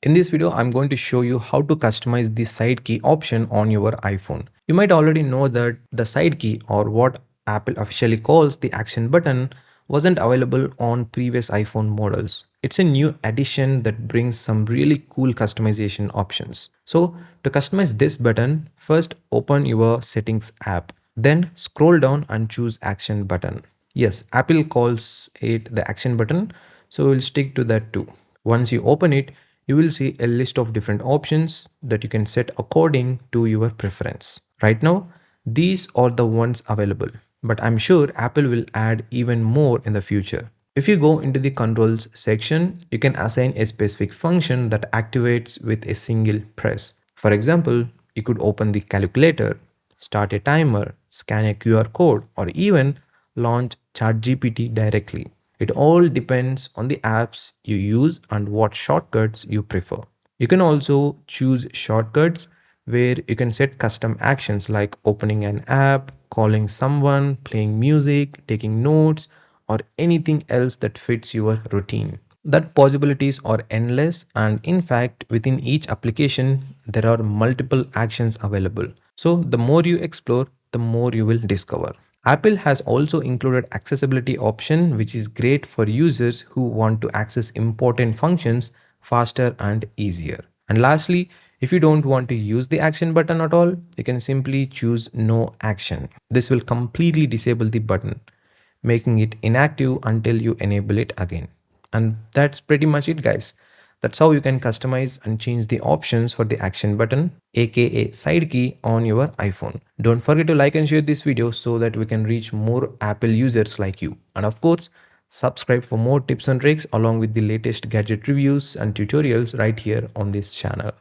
In this video, I'm going to show you how to customize the side key option on your iPhone. You might already know that the side key, or what Apple officially calls the action button, wasn't available on previous iPhone models. It's a new addition that brings some really cool customization options. So to customize this button, first open your settings app, then scroll down and choose action button. Yes, Apple calls it the action button, so we'll stick to that too. Once you open it, you will see a list of different options that you can set according to your preference. Right now, these are the ones available, but I'm sure Apple will add even more in the future. If you go into the controls section, you can assign a specific function that activates with a single press. For example, you could open the calculator, start a timer, scan a QR code, or even launch ChatGPT directly. It all depends on the apps you use and what shortcuts you prefer. You can also choose shortcuts where you can set custom actions like opening an app, calling someone, playing music, taking notes, or anything else that fits your routine. That possibilities are endless, and in fact, within each application, there are multiple actions available. So, the more you explore, the more you will discover. Apple has also included accessibility option, which is great for users who want to access important functions faster and easier. And lastly, if you don't want to use the action button at all, you can simply choose no action. This will completely disable the button, making it inactive until you enable it again. And that's pretty much it, guys. That's how you can customize and change the options for the action button, aka side key, on your iPhone. Don't forget to like and share this video so that we can reach more Apple users like you. And of course, subscribe for more tips and tricks along with the latest gadget reviews and tutorials right here on this channel.